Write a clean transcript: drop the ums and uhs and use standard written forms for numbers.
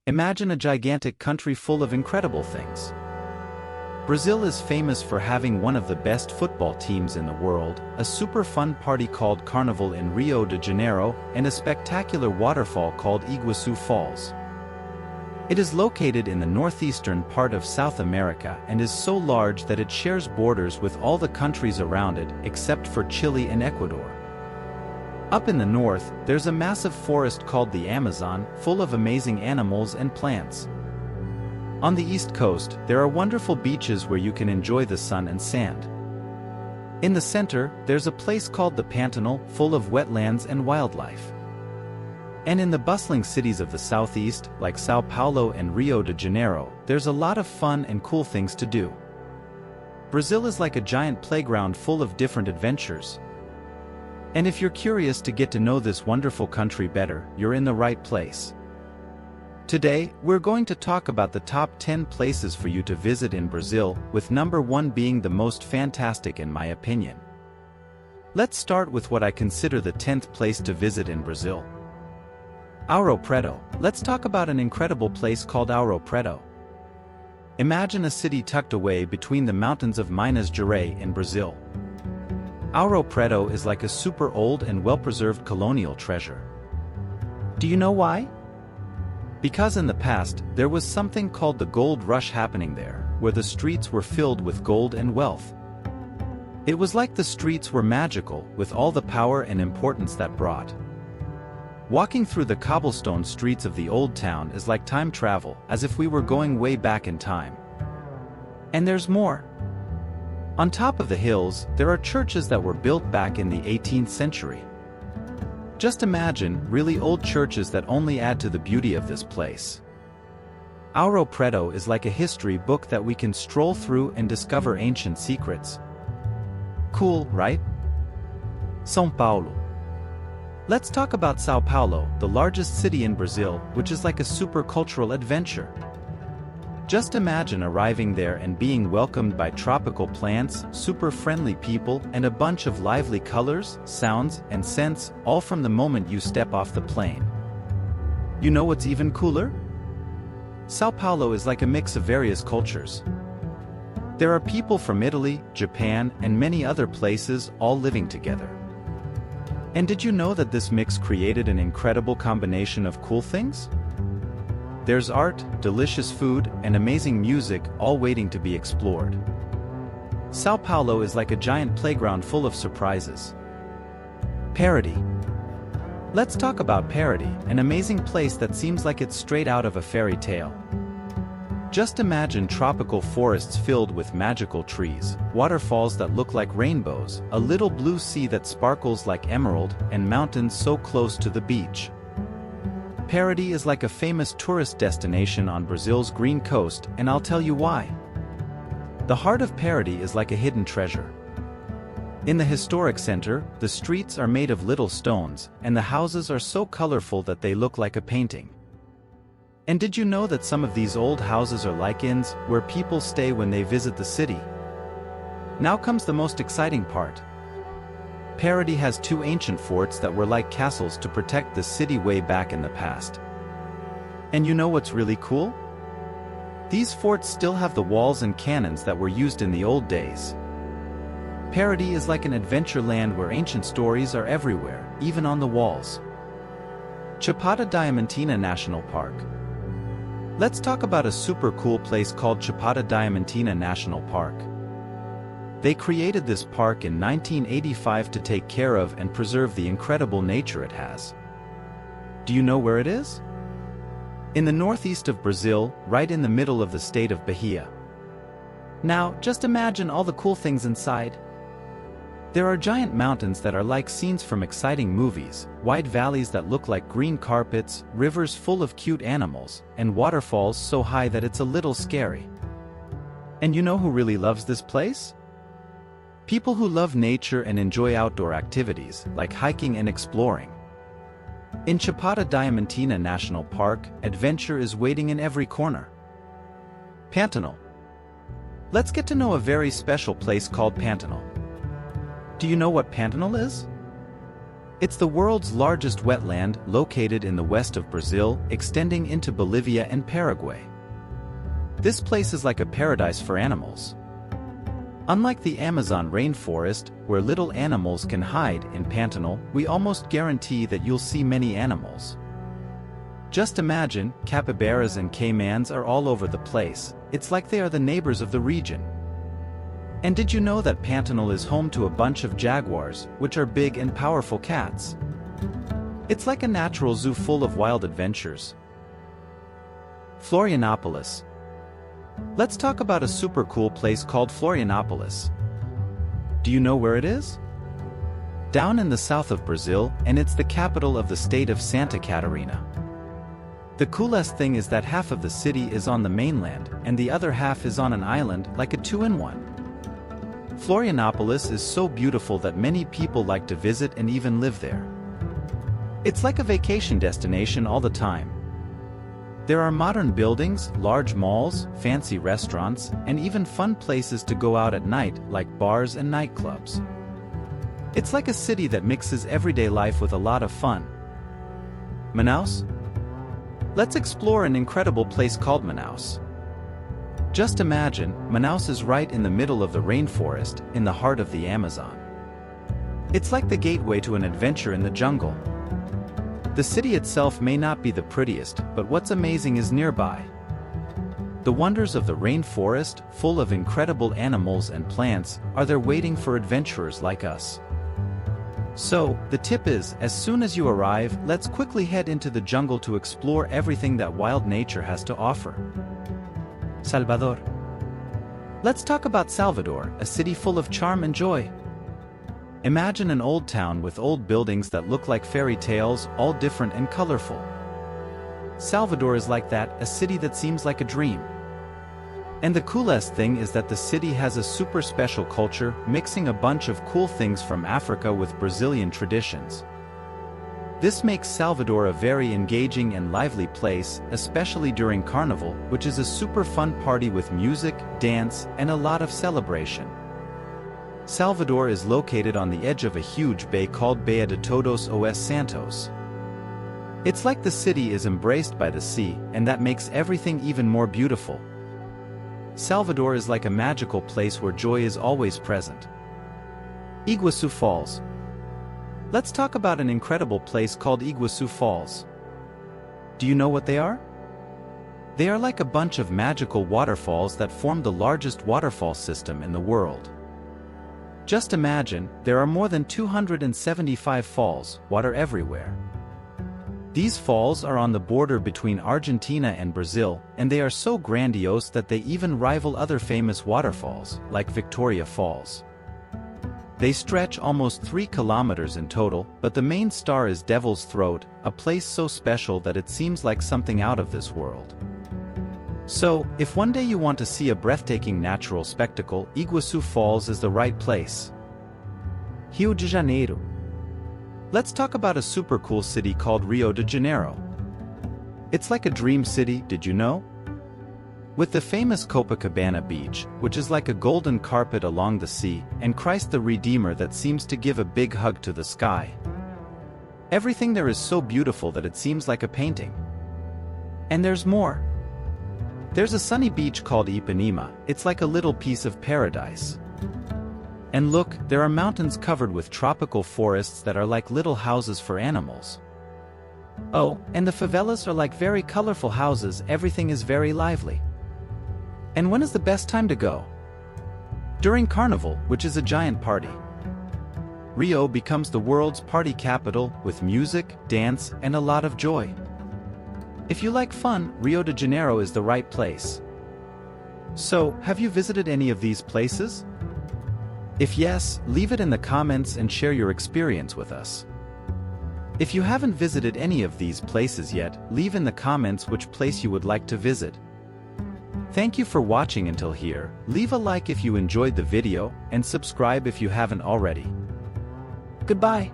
Imagine a gigantic country full of incredible things. Brazil is famous for having one of the best football teams in the world, a super fun party called Carnival in Rio de Janeiro, and a spectacular waterfall called Iguuaçu Falls. It is located in the northeastern part of South America and is so large that it shares borders with all the countries around it except for Chile and Ecuador. Up in the north, there's a massive forest called the Amazon, full of amazing animals and plants. On the east coast, there are wonderful beaches where you can enjoy the sun and sand. In the center, there's a place called the Pantanal, full of wetlands and wildlife. And in the bustling cities of the southeast, like São Paulo and Rio de Janeiro, there's a lot of fun and cool things to do. Brazil is like a giant playground full of different adventures. And if you're curious to get to know this wonderful country better, you're in the right place. Today, we're going to talk about the top 10 places for you to visit in Brazil, with number 1 being the most fantastic in my opinion. Let's start with what I consider the 10th place to visit in Brazil. Ouro Preto. Let's talk about an incredible place called Ouro Preto. Imagine a city tucked away between the mountains of Minas Gerais in Brazil. Ouro Preto is like a super old and well-preserved colonial treasure. Do you know why? Because in the past, there was something called the gold rush happening there, where the streets were filled with gold and wealth. It was like the streets were magical, with all the power and importance that brought. Walking through the cobblestone streets of the old town is like time travel, as if we were going way back in time. And there's more. On top of the hills, there are churches that were built back in the 18th century. Just imagine really old churches that only add to the beauty of this place. Ouro Preto is like a history book that we can stroll through and discover ancient secrets. Cool, right? São Paulo. Let's talk about São Paulo, the largest city in Brazil, which is like a super cultural adventure. Just imagine arriving there and being welcomed by tropical plants, super friendly people, and a bunch of lively colors, sounds, and scents, all from the moment you step off the plane. You know what's even cooler? São Paulo is like a mix of various cultures. There are people from Italy, Japan, and many other places all living together. And did you know that this mix created an incredible combination of cool things? There's art, delicious food, and amazing music, all waiting to be explored. São Paulo is like a giant playground full of surprises. Paraty. Let's talk about Paraty, an amazing place that seems like it's straight out of a fairy tale. Just imagine tropical forests filled with magical trees, waterfalls that look like rainbows, a little blue sea that sparkles like emerald, and mountains so close to the beach. Paraty is like a famous tourist destination on Brazil's green coast, and I'll tell you why. The heart of Paraty is like a hidden treasure. In the historic center, the streets are made of little stones, and the houses are so colorful that they look like a painting. And did you know that some of these old houses are like inns, where people stay when they visit the city? Now comes the most exciting part. Paraty has 2 ancient forts that were like castles to protect the city way back in the past. And you know what's really cool? These forts still have the walls and cannons that were used in the old days. Paraty is like an adventure land where ancient stories are everywhere, even on the walls. Chapada Diamantina National Park. Let's talk about a super cool place called Chapada Diamantina National Park. They created this park in 1985 to take care of and preserve the incredible nature it has. Do you know where it is? In the northeast of Brazil, right in the middle of the state of Bahia. Now, just imagine all the cool things inside. There are giant mountains that are like scenes from exciting movies, wide valleys that look like green carpets, rivers full of cute animals, and waterfalls so high that it's a little scary. And you know who really loves this place? People who love nature and enjoy outdoor activities, like hiking and exploring. In Chapada Diamantina National Park, adventure is waiting in every corner. Pantanal. Let's get to know a very special place called Pantanal. Do you know what Pantanal is? It's the world's largest wetland, located in the west of Brazil, extending into Bolivia and Paraguay. This place is like a paradise for animals. Unlike the Amazon rainforest, where little animals can hide, in Pantanal, we almost guarantee that you'll see many animals. Just imagine, capybaras and caimans are all over the place. It's like they are the neighbors of the region. And did you know that Pantanal is home to a bunch of jaguars, which are big and powerful cats? It's like a natural zoo full of wild adventures. Florianópolis. Let's talk about a super cool place called Florianópolis. Do you know where it is? Down in the south of Brazil, and it's the capital of the state of Santa Catarina. The coolest thing is that half of the city is on the mainland, and the other half is on an island, like a two-in-one. Florianópolis is so beautiful that many people like to visit and even live there. It's like a vacation destination all the time. There are modern buildings, large malls, fancy restaurants, and even fun places to go out at night, like bars and nightclubs. It's like a city that mixes everyday life with a lot of fun. Manaus? Let's explore an incredible place called Manaus. Just imagine, Manaus is right in the middle of the rainforest, in the heart of the Amazon. It's like the gateway to an adventure in the jungle. The city itself may not be the prettiest, but what's amazing is nearby. The wonders of the rainforest, full of incredible animals and plants, are there waiting for adventurers like us. So, the tip is, as soon as you arrive, let's quickly head into the jungle to explore everything that wild nature has to offer. Salvador. Let's talk about Salvador, a city full of charm and joy. Imagine an old town with old buildings that look like fairy tales, all different and colorful. Salvador is like that, a city that seems like a dream. And the coolest thing is that the city has a super special culture, mixing a bunch of cool things from Africa with Brazilian traditions. This makes Salvador a very engaging and lively place, especially during Carnival, which is a super fun party with music, dance, and a lot of celebration. Salvador is located on the edge of a huge bay called Baía de Todos os Santos. It's like the city is embraced by the sea, and that makes everything even more beautiful. Salvador is like a magical place where joy is always present. Iguuaçu Falls. Let's talk about an incredible place called Iguuaçu Falls. Do you know what they are? They are like a bunch of magical waterfalls that form the largest waterfall system in the world. Just imagine, there are more than 275 falls, water everywhere. These falls are on the border between Argentina and Brazil, and they are so grandiose that they even rival other famous waterfalls, like Victoria Falls. They stretch almost 3 kilometers in total, but the main star is Devil's Throat, a place so special that it seems like something out of this world. So, if one day you want to see a breathtaking natural spectacle, Iguuaçu Falls is the right place. Rio de Janeiro. Let's talk about a super cool city called Rio de Janeiro. It's like a dream city, did you know? With the famous Copacabana beach, which is like a golden carpet along the sea, and Christ the Redeemer that seems to give a big hug to the sky. Everything there is so beautiful that it seems like a painting. And there's more. There's a sunny beach called Ipanema. It's like a little piece of paradise. And look, there are mountains covered with tropical forests that are like little houses for animals. Oh, and the favelas are like very colorful houses, everything is very lively. And when is the best time to go? During Carnival, which is a giant party. Rio becomes the world's party capital, with music, dance, and a lot of joy. If you like fun, Rio de Janeiro is the right place. So, have you visited any of these places? If yes, leave it in the comments and share your experience with us. If you haven't visited any of these places yet, leave in the comments which place you would like to visit. Thank you for watching until here. Leave a like if you enjoyed the video, and subscribe if you haven't already. Goodbye.